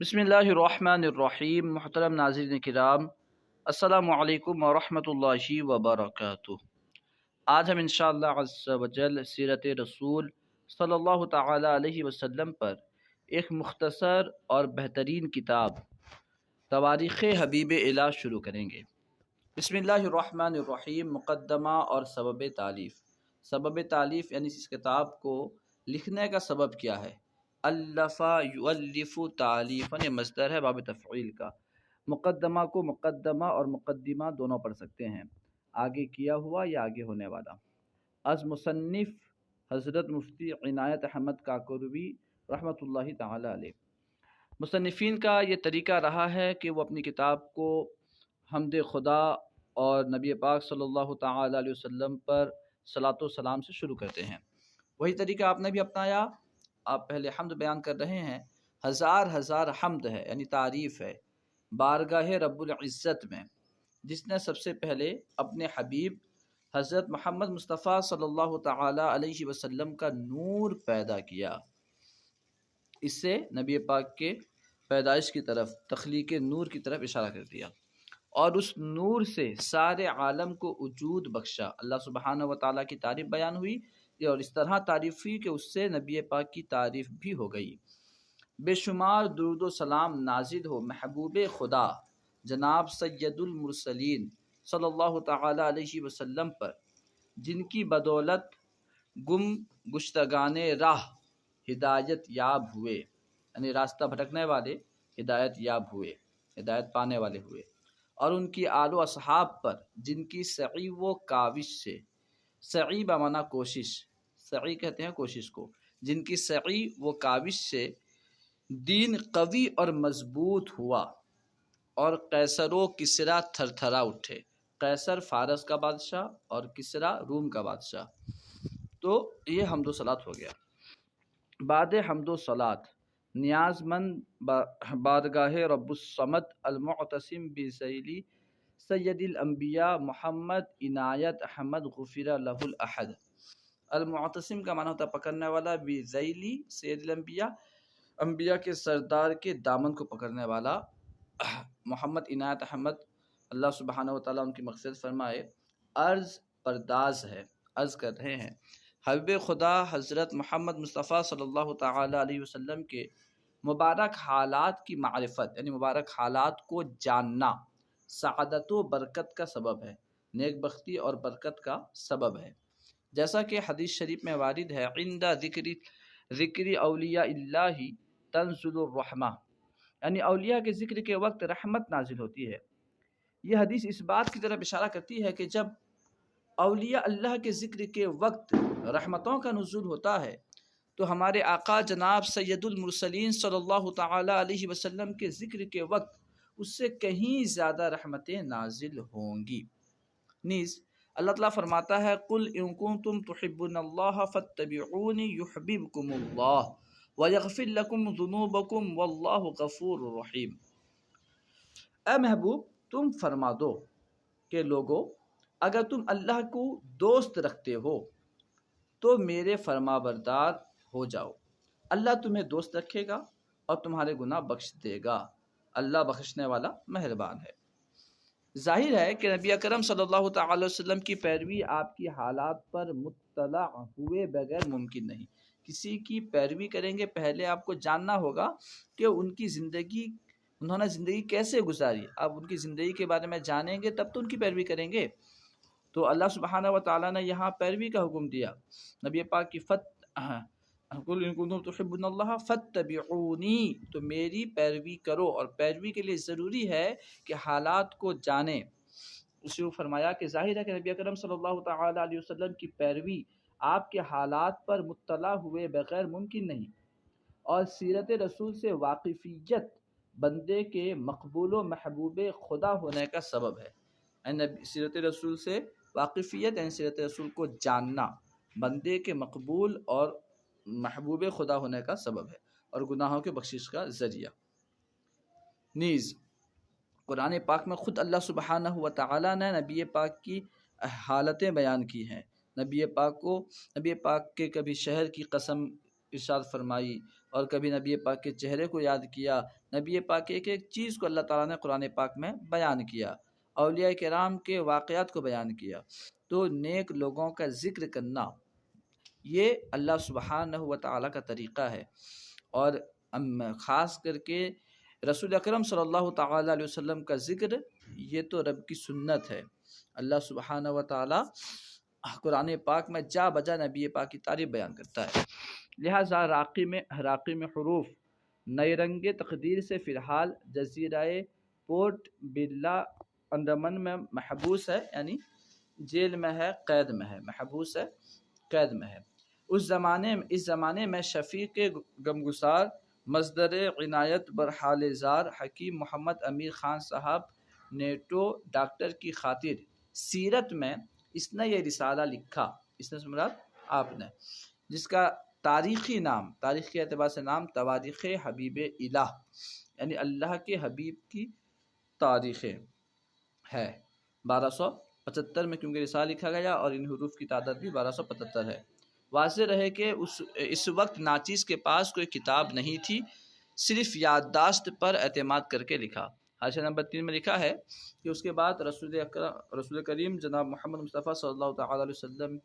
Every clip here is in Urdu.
بسم اللہ الرحمن الرحیم۔ محترم ناظرین کرام، السلام علیکم ورحمۃ اللہ وبرکاتہ۔ آج ہم انشاءاللہ عز و جل سیرت رسول صلی اللہ تعالی علیہ وسلم پر ایک مختصر اور بہترین کتاب تواریخ حبیب الہ شروع کریں گے۔ بسم اللہ الرحمن الرحیم۔ مقدمہ اور سبب تالیف۔ سبب تالیف یعنی اس کتاب کو لکھنے کا سبب کیا ہے؟ الفا یؤلف تالیفاً، یہ مصدر ہے باب تفعیل کا۔ مقدمہ کو مقدمہ اور مقدمہ دونوں پڑھ سکتے ہیں، آگے کیا ہوا یا آگے ہونے والا۔ از مصنف حضرت مفتی عنایت احمد کاکوروی رحمۃ اللہ تعالی علیہ۔ مصنفین کا یہ طریقہ رہا ہے کہ وہ اپنی کتاب کو حمد خدا اور نبی پاک صلی اللہ تعالی علیہ وسلم پر صلاۃ و سلام سے شروع کرتے ہیں۔ وہی طریقہ آپ نے بھی اپنایا۔ آپ پہلے حمد بیان کر رہے ہیں، ہزار حمد ہے یعنی تعریف ہے بارگاہ رب العزت میں، جس نے سب سے پہلے اپنے حبیب حضرت محمد مصطفیٰ صلی اللہ تعالی علیہ وسلم کا نور پیدا کیا۔ اس سے نبی پاک کے پیدائش کی طرف، تخلیق نور کی طرف اشارہ کر دیا، اور اس نور سے سارے عالم کو وجود بخشا۔ اللہ سبحانہ و تعالیٰ کی تعریف بیان ہوئی، اور اس طرح تعریف ہوئی کہ اس سے نبی پاک کی تعریف بھی ہو گئی۔ بے شمار درود و سلام نازل ہو محبوب خدا جناب سید المرسلین صلی اللہ تعالی علیہ وسلم پر، جن کی بدولت گم گشتگان راہ ہدایت یاب ہوئے، یعنی راستہ بھٹکنے والے ہدایت یاب ہوئے، ہدایت پانے والے ہوئے، اور ان کی آل و اصحاب پر، جن کی سعی و کاوش سے، سعی بمعنی کوشش، سعی کہتے ہیں کوشش کو، جن کی سعی و کاوش سے دین قوی اور مضبوط ہوا، اور قیصر و کسریٰ تھر تھرا اٹھے۔ قیصر فارس کا بادشاہ اور کسریٰ روم کا بادشاہ۔ تو یہ حمد و صلات ہو گیا۔ بعد حمد و صلات نیاز مند بارگاہ رب الصمد المعتصم بذیل سید الانبیاء محمد عنایت احمد غفر لہ الاحد۔ المعتصم کا معنی ہوتا ہے پکڑنے والا، بذیل سید الانبیاء، انبیاء کے سردار کے دامن کو پکڑنے والا، محمد عنایت احمد، اللہ سبحانہ و تعالیٰ ان کی مغفرت فرمائے۔ عرض پرداز ہے، عرض کر رہے ہیں، حبیب خدا حضرت محمد مصطفیٰ صلی اللہ تعالی علیہ وسلم کے مبارک حالات کی معرفت، یعنی مبارک حالات کو جاننا سعادت و برکت کا سبب ہے، نیک بختی اور برکت کا سبب ہے۔ جیسا کہ حدیث شریف میں وارد ہے، عند ذکر اولیاء اللہ تنزل الرحمہ، یعنی اولیاء کے ذکر کے وقت رحمت نازل ہوتی ہے۔ یہ حدیث اس بات کی طرف اشارہ کرتی ہے کہ جب اولیاء اللہ کے ذکر کے وقت رحمتوں کا نزول ہوتا ہے، تو ہمارے آقا جناب سید المرسلین صلی اللہ تعالی علیہ وسلم کے ذکر کے وقت اس سے کہیں زیادہ رحمتیں نازل ہوں گی۔ نیز اللہ تعالیٰ فرماتا ہے، قل ان کنتم تحبون اللہ فاتبعونی یحببکم اللہ ویغفر لکم ذنوبکم واللہ غفور رحیم۔ اے محبوب، تم فرما دو کہ لوگو، اگر تم اللہ کو دوست رکھتے ہو تو میرے فرما بردار ہو جاؤ، اللہ تمہیں دوست رکھے گا اور تمہارے گناہ بخش دے گا، اللہ بخشنے والا مہربان ہے۔ ظاہر ہے کہ نبی اکرم صلی اللہ تعالی وسلم کی پیروی آپ کی حالات پر مطلع ہوئے بغیر ممکن نہیں۔ کسی کی پیروی کریں گے، پہلے آپ کو جاننا ہوگا کہ ان کی زندگی، انہوں نے زندگی کیسے گزاری۔ آپ ان کی زندگی کے بارے میں جانیں گے تب تو ان کی پیروی کریں گے۔ تو اللہ سبحانہ و تعالیٰ نے یہاں پیروی کا حکم دیا، نبی پاک کی قل ان کنتم تحبون اللہ فاتبعونی، تو میری پیروی کرو، اور پیروی کے لیے ضروری ہے کہ حالات کو جانیں۔ اسی کو فرمایا کہ ظاہر ہے کہ نبی اکرم صلی اللہ تعالی علیہ وسلم کی پیروی آپ کے حالات پر مطلع ہوئے بغیر ممکن نہیں، اور سیرت رسول سے واقفیت بندے کے مقبول و محبوب خدا ہونے کا سبب ہے۔ یعنی سیرت رسول سے واقفیت، یعنی سیرت رسول کو جاننا بندے کے مقبول اور محبوب خدا ہونے کا سبب ہے، اور گناہوں کے بخشش کا ذریعہ۔ نیز قرآن پاک میں خود اللہ سبحانہ و تعالیٰ نے نبی پاک کی حالتیں بیان کی ہیں۔ نبی پاک کے کبھی شہر کی قسم ارشاد فرمائی، اور کبھی نبی پاک کے چہرے کو یاد کیا، نبی پاک کے ایک ایک چیز کو اللہ تعالیٰ نے قرآن پاک میں بیان کیا، اولیاء کرام کے واقعات کو بیان کیا۔ تو نیک لوگوں کا ذکر کرنا یہ اللہ سبحانہ و تعالیٰ کا طریقہ ہے، اور خاص کر کے رسول اکرم صلی اللہ تعالیٰ علیہ وسلم کا ذکر یہ تو رب کی سنت ہے۔ اللہ سبحانہ و تعالیٰ قرآن پاک میں جا بجا نبی پاک کی تعریف بیان کرتا ہے۔ لہٰذا راقی میں حروف نئے رنگ تقدیر سے فی الحال جزیرہ پورٹ بلا انڈمان میں محبوس ہے، یعنی جیل میں ہے، قید میں ہے، محبوس ہے، قید میں ہے۔ اس زمانے میں شفیق غمگسار مصدر عنایت برحال زار حکیم محمد امیر خان صاحب نیٹو ڈاکٹر کی خاطر سیرت میں اس نے یہ رسالہ لکھا، اس نے مراد آپ نے، جس کا تاریخی نام، تاریخ کے اعتبار سے نام تواریخ حبیب الہ، یعنی اللہ کے حبیب کی تاریخیں ہے۔ 1275 میں کیونکہ رسالہ لکھا گیا اور ان حروف کی تعداد بھی 1275 ہے۔ واضح رہے کہ اس وقت ناچیز کے پاس کوئی کتاب نہیں تھی، صرف یادداشت پر اعتماد کر کے لکھا۔ حاشیہ نمبر 3 میں لکھا ہے کہ اس کے بعد رسول کریم جناب محمد مصطفیٰ صلی اللہ تعالیٰ علیہ وسلم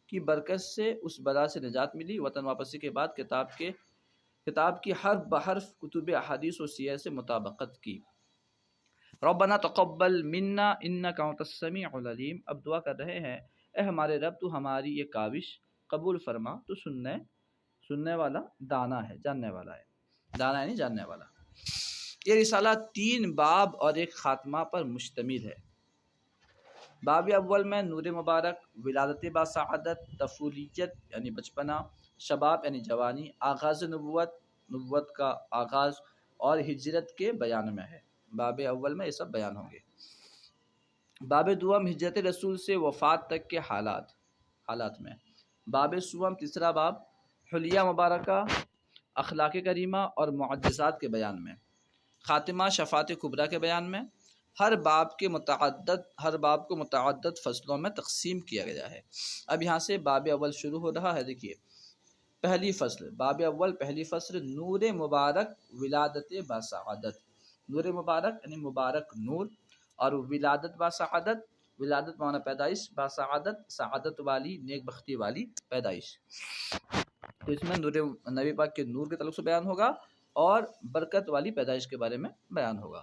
کی برکت سے اس بلا سے نجات ملی۔ وطن واپسی کے بعد کتاب کی حرف بحرف کتب احادیث و سیر سے مطابقت کی۔ ربنا تقبل منا انک انت السمیع العلیم۔ اب دعا کر رہے ہیں، اے ہمارے رب تو ہماری یہ کاوش قبول فرما، تو سننے والا دانا ہے، جاننے والا ہے، دانا یعنی جاننے والا۔ یہ رسالہ 3 باب اور ایک خاتمہ پر مشتمل ہے۔ باب اول میں نور مبارک، ولادت باسعادت، طفولیت یعنی بچپنا، شباب یعنی جوانی، آغاز نبوت کا آغاز اور ہجرت کے بیان میں ہے۔ باب اول میں یہ سب بیان ہوں گے۔ باب دوم ہجرت رسول سے وفات تک کے حالات میں۔ باب سوم تیسرا باب حلیہ مبارکہ، اخلاق کریمہ اور معجزات کے بیان میں۔ خاتمہ شفاعت کبریٰ کے بیان میں۔ ہر باب کو متعدد فصلوں میں تقسیم کیا گیا ہے۔ اب یہاں سے باب اول شروع ہو رہا ہے۔ دیکھیے پہلی فصل، باب اول پہلی فصل، نور مبارک ولادت باسعادت۔ نور مبارک یعنی مبارک نور، اور ولادت باسعادت، ولادت معنی پیدائش، باسعادت سعادت والی، نیک بختی والی پیدائش۔ تو اس میں نبی پاک کے نور کے تعلق سے بیان ہوگا اور برکت والی پیدائش کے بارے میں بیان ہوگا۔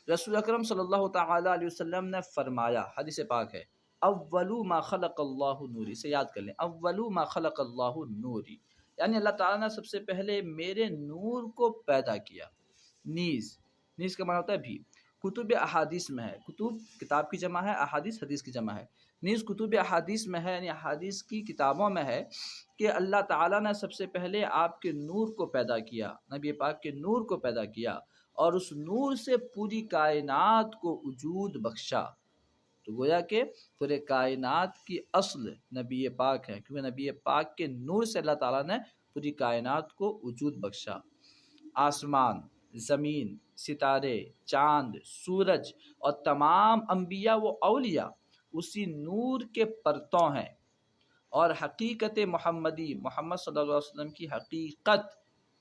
رسول اکرم صلی اللہ تعالی علیہ وسلم نے فرمایا، حدیث پاک ہے، اول ما خلق اللہ نوری، سے یاد کر لیں، اول ما خلق اللہ نوری، یعنی اللہ تعالیٰ نے سب سے پہلے میرے نور کو پیدا کیا۔ نیز کا معنی ہوتا ہے بھی۔ کتب احادیث میں ہے، کتب کتاب کی جمع ہے، احادیث حدیث کی جمع ہے۔ نیز کتب احادیث میں ہے، یعنی احادیث کی کتابوں میں ہے کہ اللہ تعالیٰ نے سب سے پہلے آپ کے نور کو پیدا کیا، نبی پاک کے نور کو پیدا کیا، اور اس نور سے پوری کائنات کو وجود بخشا۔ تو گویا کہ پورے کائنات کی اصل نبی پاک ہے، کیونکہ نبی پاک کے نور سے اللہ تعالیٰ نے پوری کائنات کو وجود بخشا۔ آسمان، زمین، ستارے، چاند، سورج اور تمام انبیاء و اولیاء اسی نور کے پرتوں ہیں، اور حقیقت محمدی، محمد صلی اللہ علیہ وسلم کی حقیقت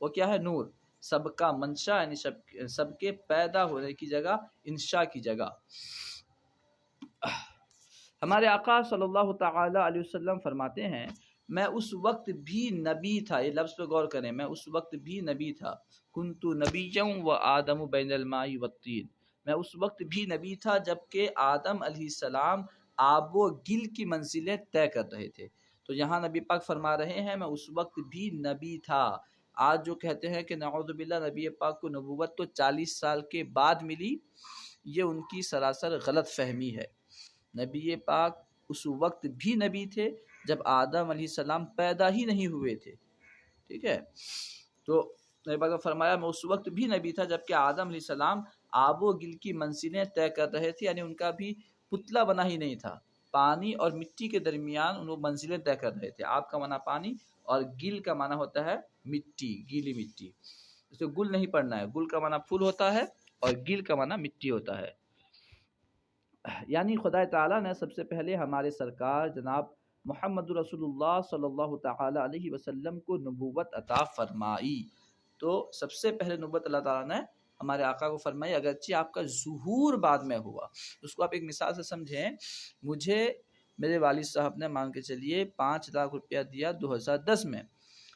وہ کیا ہے؟ نور۔ سب کا منشا یعنی سب کے پیدا ہونے کی جگہ، انشاء کی جگہ۔ ہمارے آقا صلی اللہ تعالی علیہ وسلم فرماتے ہیں، میں اس وقت بھی نبی تھا، یہ لفظ پہ غور کریں، میں اس وقت بھی نبی تھا، کنت نبیا و آدم بین الماء والطین، میں اس وقت بھی نبی تھا جبکہ آدم علیہ السلام آب و گل کی منزلیں طے کر رہے تھے۔ تو یہاں نبی پاک فرما رہے ہیں میں اس وقت بھی نبی تھا۔ آج جو کہتے ہیں کہ نعوذ باللہ نبی پاک کو نبوت تو 40 سال کے بعد ملی، یہ ان کی سراسر غلط فہمی ہے۔ نبی پاک اس وقت بھی نبی تھے جب آدم علیہ السلام پیدا ہی نہیں ہوئے تھے، ٹھیک ہے؟ تو نبی پاک نے فرمایا میں اس وقت بھی نبی تھا جبکہ آدم علیہ السلام آب و گل کی منزلیں طے کر رہے تھے، یعنی ان کا بھی پتلا بنا ہی نہیں تھا، پانی اور مٹی کے درمیان ان منزلیں طے کر رہے تھے۔ آب کا معنی پانی اور گل کا معنی ہوتا ہے مٹی، گیلی مٹی، اسے گل نہیں پڑھنا ہے، گل کا معنی پھول ہوتا ہے اور گل کا معنی مٹی ہوتا ہے۔ یعنی خدا تعالیٰ نے سب سے پہلے ہمارے سرکار جناب محمد رسول اللہ صلی اللہ تعالی علیہ وسلم کو نبوت عطا فرمائی۔ تو سب سے پہلے نبوت اللہ تعالیٰ نے ہمارے آقا کو فرمائی، اگرچہ آپ کا ظہور بعد میں ہوا. اس کو آپ ایک مثال سے سمجھیں. مجھے میرے والد صاحب نے مان کے چلیے 5 لاکھ روپیہ دیا 2010 میں،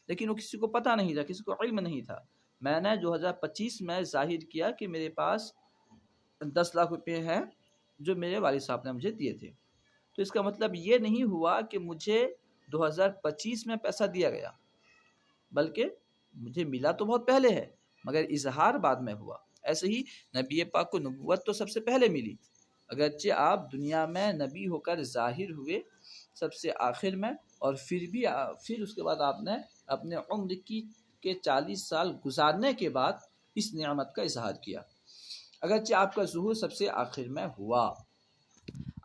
لیکن وہ کسی کو پتہ نہیں تھا، کسی کو علم نہیں تھا. میں نے 2025 میں ظاہر کیا کہ میرے پاس 10 لاکھ روپے ہیں جو میرے والد صاحب نے مجھے دیے تھے. تو اس کا مطلب یہ نہیں ہوا کہ مجھے 2025 میں پیسہ دیا گیا، بلکہ مجھے ملا تو بہت پہلے ہے مگر اظہار بعد میں ہوا. ایسے ہی نبی پاک کو نبوت تو سب سے پہلے ملی، اگرچہ آپ دنیا میں نبی ہو کر ظاہر ہوئے سب سے آخر میں، اور پھر اس کے بعد آپ نے اپنے عمر کے 40 سال گزارنے کے بعد اس نعمت کا اظہار کیا، اگرچہ آپ کا ظہور سب سے آخر میں ہوا.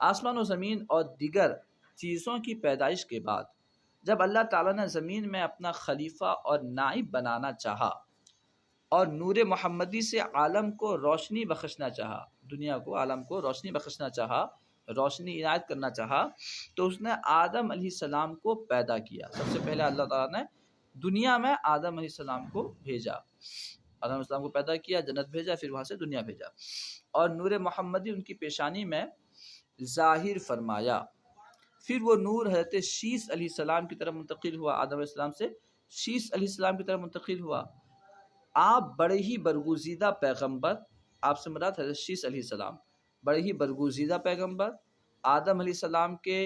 آسمان و زمین اور دیگر چیزوں کی پیدائش کے بعد جب اللہ تعالیٰ نے زمین میں اپنا خلیفہ اور نائب بنانا چاہا اور نور محمدی سے عالم کو روشنی بخشنا چاہا، دنیا کو، عالم کو روشنی بخشنا چاہا، روشنی عنایت کرنا چاہا، تو اس نے آدم علیہ السلام کو پیدا کیا. سب سے پہلے اللہ تعالیٰ نے دنیا میں آدم علیہ السلام کو بھیجا، آدم علیہ السلام کو پیدا کیا، جنت بھیجا، پھر وہاں سے دنیا بھیجا، اور نور محمدی ان کی پیشانی میں ظاہر فرمایا. پھر وہ نور حضرت شیس علیہ السلام کی طرف منتقل ہوا، آدم علیہ السلام سے شیس علیہ السلام کی طرف منتقل ہوا. آپ بڑے ہی برگزیدہ پیغمبر، آپ سے مراد حضرت شیس علیہ السلام، بڑے ہی برگزیدہ پیغمبر، آدم علیہ السلام کے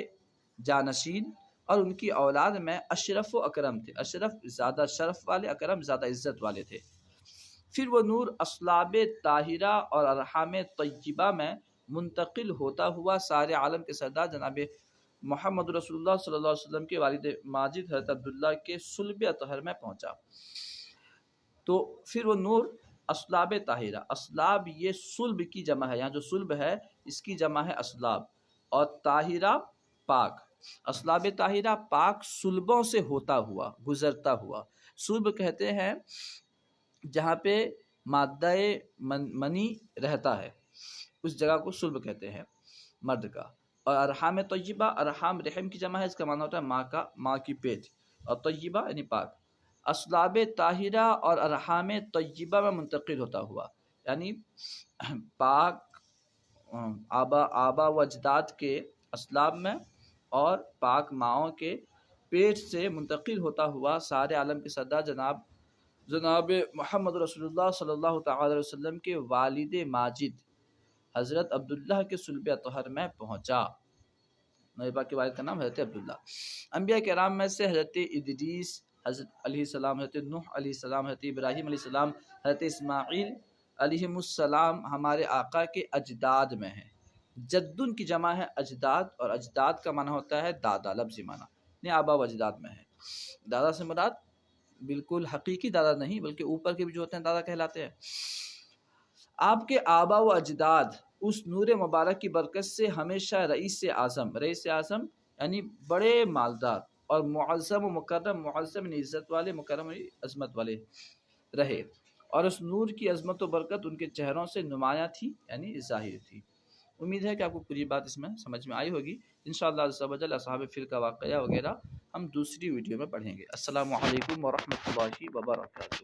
جانشین، اور ان کی اولاد میں اشرف و اکرم تھے. اشرف زیادہ شرف والے، اکرم زیادہ عزت والے تھے. پھر وہ نور اصلاب طاہرہ اور ارحام طیبہ میں منتقل ہوتا ہوا سارے عالم کے سردار جناب محمد رسول اللہ صلی اللہ علیہ وسلم کے والد ماجد حضرت عبداللہ کے صلب اطہر میں پہنچا. تو پھر وہ نور اصلاب طاہرہ، اصلاب یہ صلب کی جمع ہے، یہاں جو صلب ہے اس کی جمع ہے اصلاب، اور طاہرہ پاک. اصلاب طاہرہ پاک صلبوں سے ہوتا ہوا، گزرتا ہوا. صلب کہتے ہیں جہاں پہ مادہ منی رہتا ہے، اس جگہ کو صلب کہتے ہیں مرد کا. اور ارحام طیبہ، ارحام رحم کی جمع ہے، اس کا معنی ہوتا ہے ماں کی پیٹ، اور طیبہ یعنی پاک. اصلاب طاہرہ اور ارحام طیبہ میں منتقل ہوتا ہوا، یعنی پاک آبا و اجداد کے اصلاب میں اور پاک ماؤں کے پیٹ سے منتقل ہوتا ہوا سارے عالم کے سردار جناب محمد رسول اللہ صلی اللہ تعالی علیہ وسلم کے والد ماجد حضرت عبداللہ کے صلب اطہر میں پہنچا. نبی پاک کے والد کا نام حضرت عبداللہ. انبیاء کرام میں سے حضرت ادریس حضرت علیہ السلام، حضرت نوح علیہ السلام، حضرت ابراہیم علیہ السلام، حضرت اسماعیل علیہ السلام ہمارے آقا کے اجداد میں ہیں. جدن کی جمع ہے اجداد، اور اجداد کا معنی ہوتا ہے دادا، لفظی معنی، یعنی آبا و اجداد میں ہے. دادا سے مراد بالکل حقیقی دادا نہیں، بلکہ اوپر کے بھی جو ہوتے ہیں دادا کہلاتے ہیں. آپ کے آبا و اجداد اس نور مبارک کی برکت سے ہمیشہ رئیس اعظم یعنی بڑے مالدار اور معظم و مکرم، معظم یعنی عزت والے، مکرم یعنی عظمت والے رہے، اور اس نور کی عظمت و برکت ان کے چہروں سے نمایاں تھی، یعنی ظاہر تھی. امید ہے کہ آپ کو پوری بات اس میں سمجھ میں آئی ہوگی. انشاءاللہ عز و جل اصحاب فیل کا واقعہ وغیرہ ہم دوسری ویڈیو میں پڑھیں گے. السلام علیکم ورحمۃ اللہ وبرکاتہ.